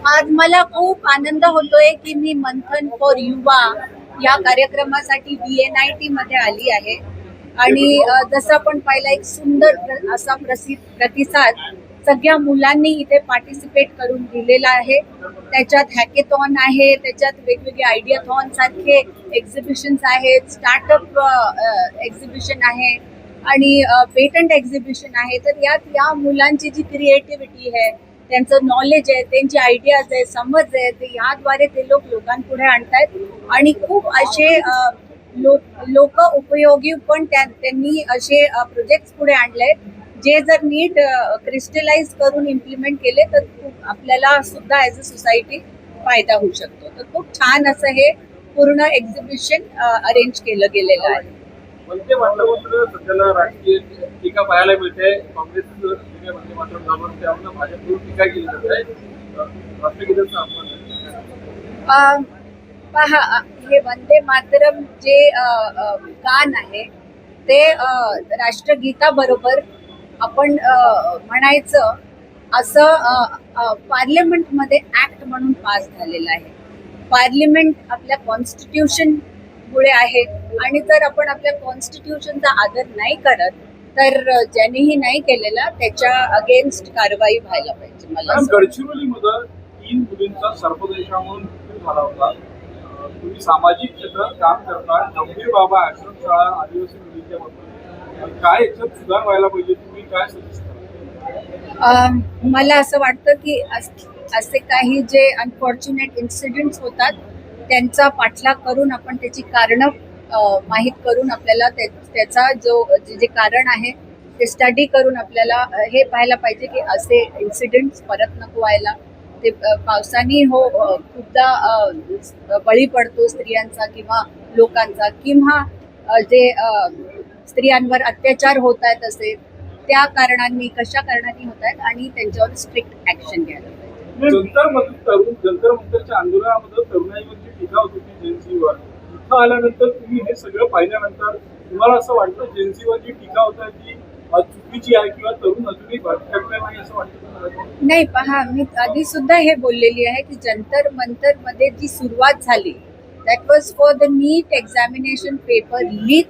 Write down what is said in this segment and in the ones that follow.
आज मला खूप आनंद होतोय की मी मंथन फॉर युवा या कार्यक्रमासाठी VNIT मध्ये आली आहे आणि जसं आपण पाहिला एक सुंदर असा प्रतिसाद सगळ्या मुलांनी इथे पार्टिसिपेट करून दिलेला आहे। त्याच्यात हॅकेथॉन आहे, त्याच्यात वेगवेगळे आयडियाथॉन सारखे एक्झिबिशन्स आहेत, स्टार्टअप एक्झिबिशन आहे आणि पेटंट एक्झिबिशन आहे। तर यात या मुलांची जी क्रिएटिव्हिटी आहे, त्यांचं नॉलेज आहे, त्यांची आयडियाज आहे, समज आहे, ते याद्वारे ते लोकांपुढे आणतायत आणि खूप असे लोक उपयोगी पण त्यांनी असे प्रोजेक्ट्स पुढे आणले जे जर नीट क्रिस्टलाइज करून इम्प्लिमेंट केले तर खूप आपल्याला सुद्धा ॲज अ सोसायटी फायदा होऊ शकतो। तर खूप छान असं हे पूर्ण एक्झिबिशन अरेंज केलं गेलेलं आहे। वंदे मातरम सध्याला राजकीय टीका पाहायला मिळते। काँग्रेस वंदे मातरम गावावर त्यावर भाजपकडून टीका केली जाते। राष्ट्रगीताचा अपमान पहा, हे वंदे मातरम जे गान आहे ते राष्ट्रगीताबरोबर आपण म्हणायचं असं पार्लमेंटमध्ये ऍक्ट म्हणून पास झालेलं आहे। पार्लमेंट आपल्या कॉन्स्टिट्यूशन मुळे आहे आणि जर आपण आपल्या कॉन्स्टिट्यूशनचा आदर नाही करत तर ज्यांनीही नाही केलेला त्याच्या अगेन्स्ट कारवाई व्हायला पाहिजे। मला गडचिरोलीमध्ये 3 मुलींचा सर्पदंश म्हणून मृत्यू झाला होता। तुम्ही सामाजिक क्षेत्रात काम करता, गंभीर बाबा आश्रमशाळा आदिवासी मुलींच्या बाबतीत काय याच्यात सुधार व्हायला पाहिजे, तुम्ही काय सजेस्ट करा? मला असं वाटतं की असे काही जे अनफॉर्च्युनेट इन्सिडेंट्स होतात त्यांचा पाठलाग करून आपण त्याची कारणं माहीत करून आपल्याला त्याचा जे कारण आहे ते स्टडी करून आपल्याला हे पाहायला पाहिजे की असे इन्सिडेंट्स परत नको व्हायला। ते पावसाने खूपदा बळी पडतो स्त्रियांचा किंवा लोकांचा, किंवा जे स्त्रियांवर अत्याचार होत आहेत असे त्या कारणांनी कशा कारणांनी होत आहेत आणि त्यांच्यावर स्ट्रिक्ट ऍक्शन घ्यायला पाहिजे। जंतर मंतरच्या आंदोलनामध्ये तरुणाईवरची टीका होत होती जेन्सीवर, इथं आल्यानंतर तुम्ही हे सगळं पाहिल्यानंतर तुम्हाला असं वाटतं जेन्सीवर जी टीका होत आहे ती चुकीची आहे किंवा तरुण अजूनही भटकले नाही असं वाटतं? नाही, पहा, मी आधी सुद्धा हे बोललेली आहे की जंतर मंतर मध्ये जी सुरुवात झाली that was for the NEET examination paper leak.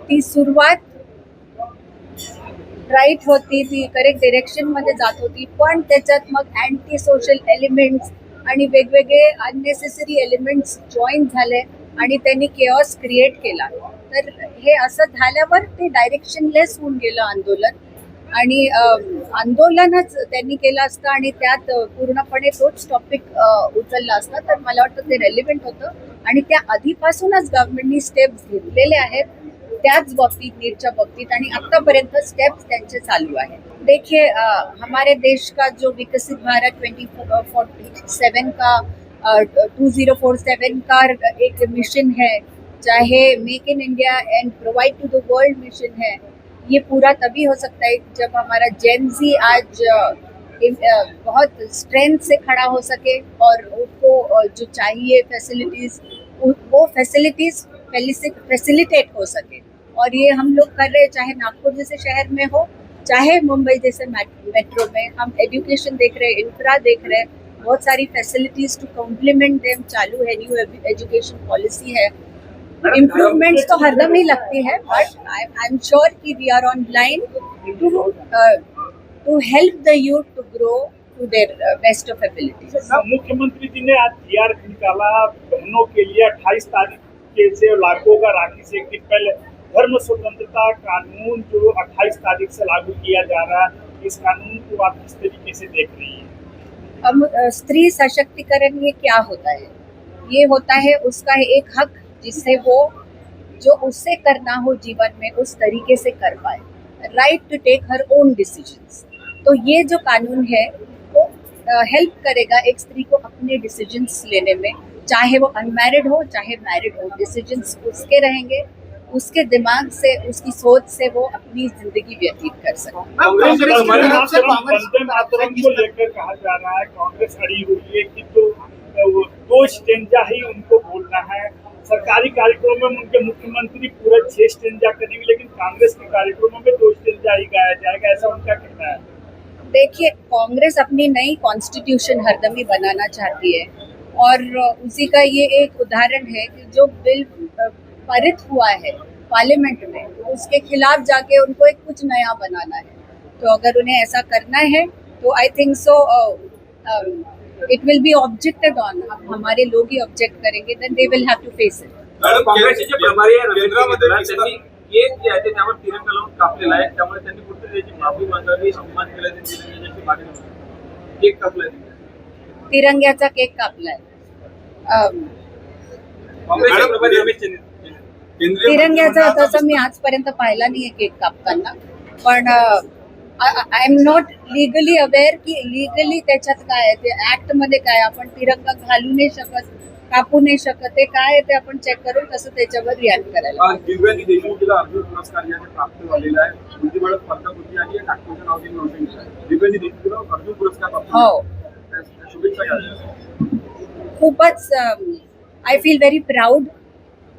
ती सुरुवात राईट होती, ती करेक्ट डिरेक्शन मध्ये जात होती, पण त्याच्यात मग अँटी सोशल एलिमेंट्स आणि वेगवेगळे अननेसेसरी एलिमेंट्स जॉईन झाले आणि त्यांनी केऑस क्रिएट केला। तर हे असं झाल्यावर ते डायरेक्शनलेस होऊन गेलं आंदोलन आणि आंदोलनच त्यांनी केलं असतं आणि त्यात पूर्णपणे तोच टॉपिक उचलला असता तर मला वाटतं ते रेलिव्हेंट होतं आणि त्या आधीपासूनच गव्हर्नमेंटनी स्टेप्स घेतलेले आहेत त्याच बाबतीत, नीटच्या बाबतीत, आणि आतापर्यंत स्टेप्स त्यांचे चालू आहेत। देखिए, हमारे देश का जो विकसित भारत 2047 का 2047 का एक मिशन है, चाहे make in India and provide to the world mission है, ये पूरा तभी हो सकता है जब हमारा जेन जी आज बहुत स्ट्रेंथ से खड़ा हो सके और उसको जो चाहिए फैसिलिटीज वो फैसिलिटीज फैसिलिटेट हो सके। और ये हम लोग कर रहे हैं, चाहे नागपुर जैसे शहर में हो, चाहे मुंबई जैसे मेट्रो में। हम एजुकेशन देख रहे हैं, इंफ्रा देख रहे हैं, बहुत सारी फैसिलिटीज टू कॉम्प्लीमेंट देम चालू है, न्यू एजुकेशन पॉलिसी है। इम्प्रूवमेंट्स तो हरदम ही लगती है, बट आई एम श्योर कि we are on line to help the youth to grow to their best of abilities. मुख्यमंत्री जी ने आज TR निकाला बहनों के लिए 28 तारीख के से लागू होगा। राखी से एक दिन पहले धर्म स्वतंत्रता कानून जो 28 तारीख से लागू किया जा रहा है, इस कानून को आप किस तरीके से देख रही हैं? अब स्त्री सशक्तिकरण ये क्या होता है? ये होता है उसका एक हक जिससे वो जो उससे करना हो जीवन में उस तरीके से कर पाए, right to take her own decisions. तो ये जो कानून है वो हेल्प करेगा एक स्त्री को अपने डिसीजंस लेने में, चाहे वो अनमैरिड हो चाहे मैरिड हो। डिसीजंस उसके रहेंगे, उसके दिमाग से, उसकी सोच से वो अपनी जिंदगी व्यतीत कर सकते। वंदे मातरम को लेकर कहा जा रहा है कांग्रेस अड़ी हुई है कि जो दो स्टेंजा ही उनको बोलना है। सरकारी कार्यक्रमों में उनके मुख्यमंत्री पूरा 6 स्टेंजा करेंगे, लेकिन कांग्रेस के कार्यक्रमों में 2 स्टेंजा ही गाया जाएगा, ऐसा उनका कहना है। देखिए, कांग्रेस अपनी नई कॉन्स्टिट्यूशन हरदम ही बनाना चाहती है और उसी का ये एक उदाहरण है कि जो बिल पारित हुआ है पार्लियामेंट में, उसके खिलाफ जाके उनको एक कुछ नया बनाना है। तो अगर उन्हें ऐसा करना है तो I think so it will be objected on, हमारे लोग ही ऑब्जेक्ट करेंगे, then they will have to face it. Madam, काँग्रेसचे जे प्रभारी आहे केंद्रामध्ये त्यांनी केक जे आहे ते त्यावर तिरंगा लावून कापलेला आहे, त्यामुळे त्यांनी कुठेतरी त्याची माफी मागावी, अपमान केला त्याची मागणी होती. केक कापलाय तिरंग्याचा केक कापलाय. काँग्रेसचे प्रभारी रमेश चंद्र तिरंग्याचा तसं मी आजपर्यंत पाहिला नाहीये केक कापताना, पण I am not legally aware की लीगली त्याच्यात काय आहे, ते ऍक्ट मध्ये काय, आपण तिरंगा घालू नाही शकत, कापू नाही शकत, ते काय आहे ते आपण चेक करून तसं त्याच्यावर रिॲक्ट करायला. आज दिव्यांनी देशमुखला अर्जुन पुरस्कार या प्राप्त झालेला आहे. तुमची मॅडम स्पर्धाकृती आणि नागपूरच्या नावाची नोंदणी आहे. दिव्यांनी देशमुखला अर्जुन पुरस्कार प्राप्त हो, झाला. शुभेच्छा घ्या. खूपच आय फील व्हेरी प्राऊड.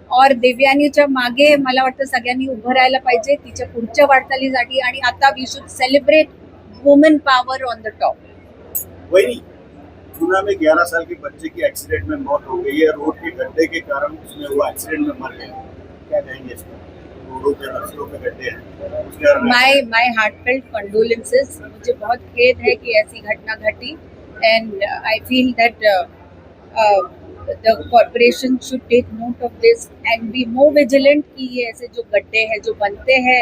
और देवयानीच्या मागे मला वाटतं सगळ्यांनी उभं राहायला पाहिजे तिच्या पुढच्या वाटचालीसाठी. आणि आता we should celebrate women power on the top. वही गुना में 11 साल के बच्चे की एक्सीडेंट में मौत हो गई है, रोड के गड्ढे के कारण उसमें वो एक्सीडेंट में मर गया. क्या कहेंगे इस पर? रोडों पे रास्तों पे गड्ढे हैं, उसके बारे में माय हार्टफेल्ट कंडोलेंसेस. मुझे बहुत खेद है कि ऐसी घटना घटी and I feel that the corporation should take note of this and be more vigilant कि ये ऐसे जो गड्ढे हैं जो बनते हैं,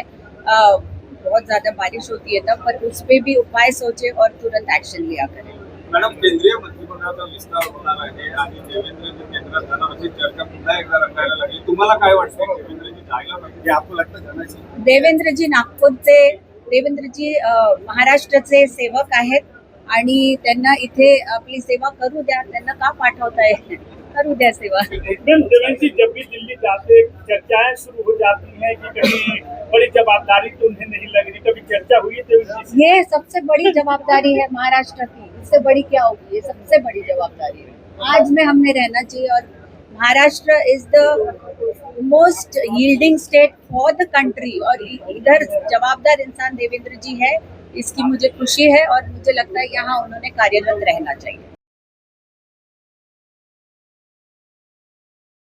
बहुत ज़्यादा बारिश होती है तब, पर उस पर भी उपाय सोचे और तुरंत एक्शन लिया करें. मॅडम, केंद्रीय मंत्रिमंडळाचा विस्तार होणार आहे आणि देवेंद्रजी केंद्रात जाणार अशी चर्चा पुन्हा एकदा रंगायला लागली. तुम्हाला काय वाटतं, देवेंद्रजी जायला पाहिजे, आपको लगता जाना चाहिए? देवेंद्रजी नागपूरचे, देवेंद्रजी महाराष्ट्राचे सेवक आहेत आणि त्यांना इथे आपली सेवा करू द्या. त्यांना का पाठवताय, करू द्या सेवा. देवेंद्र जी जब भी दिल्ली जाते चर्चाएं शुरू हो जाती हैं कि कहीं बड़ी जवाबदारी तो उन्हें नहीं लग रही, कभी चर्चा हुई है देवेंद्र जी से? ये सबसे बड़ी जवाबदारी है महाराष्ट्र की, इससे बड़ी क्या होगी, ये सबसे बड़ी जवाबदारी है. आज में हमने रहना चाहिए और Maharashtra is the most yielding state for the country और इधर जवाबदार इंसान देवेंद्र जी है. इसकी मुझे खुशी है और मुझे लगता है यहाँ उन्होंने कार्यरत रहना चाहिए.